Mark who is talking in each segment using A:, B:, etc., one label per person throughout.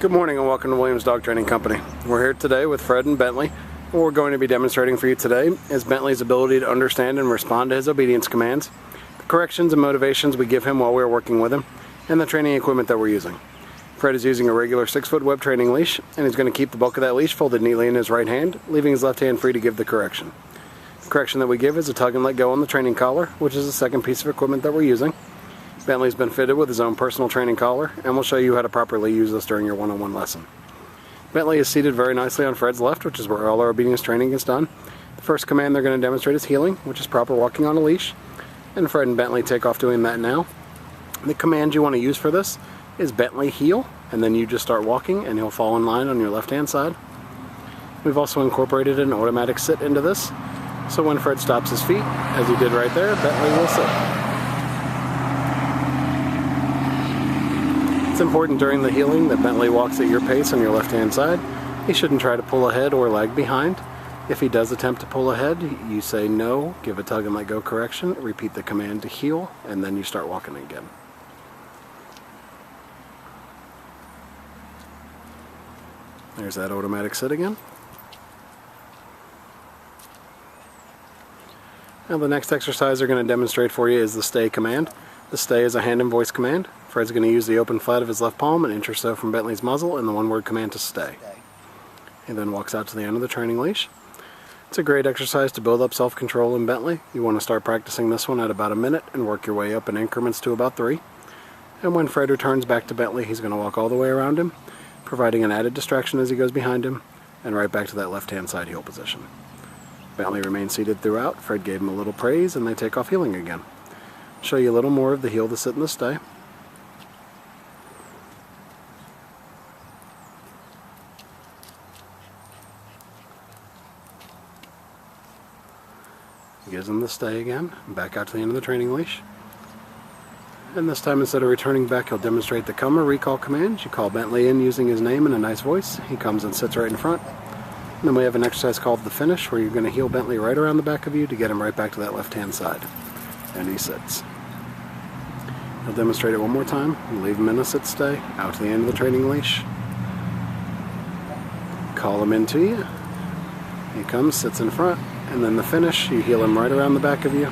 A: Good morning and welcome to Williams Dog Training Company. We're here today with Fred and Bentley. What we're going to be demonstrating for you today is Bentley's ability to understand and respond to his obedience commands, the corrections and motivations we give him while we're working with him, and the training equipment that we're using. Fred is using a regular 6-foot web training leash, and he's going to keep the bulk of that leash folded neatly in his right hand, leaving his left hand free to give the correction. The correction that we give is a tug and let go on the training collar, which is the second piece of equipment that we're using. Bentley's been fitted with his own personal training collar, and we'll show you how to properly use this during your one-on-one lesson. Bentley is seated very nicely on Fred's left, which is where all our obedience training is done. The first command they're going to demonstrate is heeling, which is proper walking on a leash, and Fred and Bentley take off doing that now. The command you want to use for this is Bentley heel, and then you just start walking and he'll fall in line on your left-hand side. We've also incorporated an automatic sit into this, so when Fred stops his feet, as he did right there, Bentley will sit. It's important during the heeling that Bentley walks at your pace on your left-hand side. He shouldn't try to pull ahead or lag behind. If he does attempt to pull ahead, you say no, give a tug and let go correction, repeat the command to heel, and then you start walking again. There's that automatic sit again. Now the next exercise they're going to demonstrate for you is the stay command. The stay is a hand and voice command. Fred's going to use the open flat of his left palm, an inch or so from Bentley's muzzle, and the one-word command to stay. He then walks out to the end of the training leash. It's a great exercise to build up self-control in Bentley. You want to start practicing this one at about a minute and work your way up in increments to about 3. And when Fred returns back to Bentley, he's going to walk all the way around him, providing an added distraction as he goes behind him, and right back to that left-hand side heel position. Bentley remains seated throughout. Fred gave him a little praise, and they take off heeling again. Show you a little more of the heel, the sit, and the stay. Gives him the stay again, back out to the end of the training leash. And this time, instead of returning back, he'll demonstrate the come or recall command. You call Bentley in using his name in a nice voice. He comes and sits right in front. And then we have an exercise called the finish, where you're going to heel Bentley right around the back of you to get him right back to that left-hand side. And he sits. He'll demonstrate it one more time. You leave him in a sit stay, out to the end of the training leash. Call him into you. He comes, sits in front. And then the finish, you heel him right around the back of you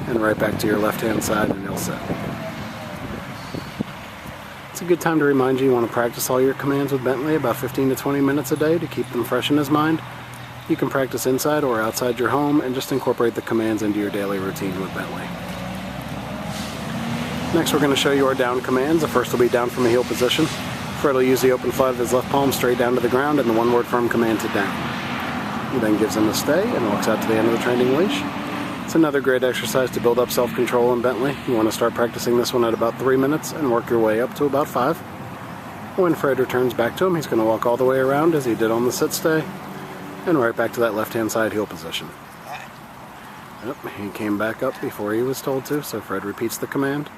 A: and right back to your left-hand side, and he'll sit. It's a good time to remind you want to practice all your commands with Bentley about 15 to 20 minutes a day to keep them fresh in his mind. You can practice inside or outside your home and just incorporate the commands into your daily routine with Bentley. Next, we're going to show you our down commands. The first will be down from a heel position. Fred will use the open flat of his left palm straight down to the ground and the one-word firm command to down. He then gives him a stay and walks out to the end of the training leash. It's another great exercise to build up self-control in Bentley. You want to start practicing this one at about 3 minutes and work your way up to about 5. When Fred returns back to him, he's going to walk all the way around as he did on the sit stay and right back to that left-hand side heel position. Yep, he came back up before he was told to, so Fred repeats the command.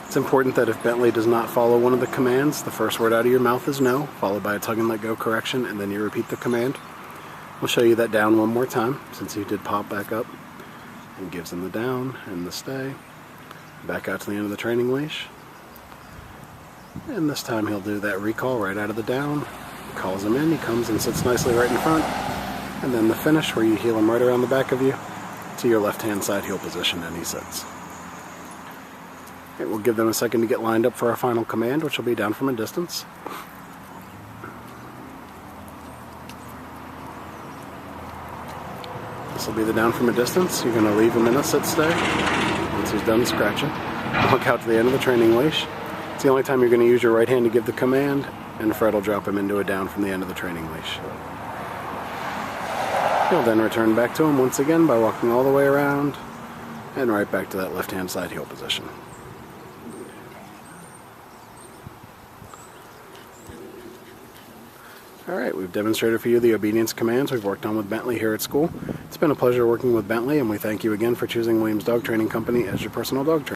A: It's important that if Bentley does not follow one of the commands, the first word out of your mouth is no, followed by a tug and let go correction, and then you repeat the command. We'll show you that down one more time, since he did pop back up. And gives him the down and the stay. Back out to the end of the training leash. And this time he'll do that recall right out of the down. Calls him in, he comes and sits nicely right in front. And then the finish, where you heel him right around the back of you to your left-hand side heel position, and he sits. We'll give them a second to get lined up for our final command, which will be down from a distance. This will be the down from a distance. You're going to leave him in a sit stay once he's done scratching. Walk out to the end of the training leash. It's the only time you're going to use your right hand to give the command, and Fred will drop him into a down from the end of the training leash. He'll then return back to him once again by walking all the way around and right back to that left-hand side heel position. Alright, we've demonstrated for you the obedience commands we've worked on with Bentley here at school. It's been a pleasure working with Bentley, and we thank you again for choosing Williams Dog Training Company as your personal dog trainer.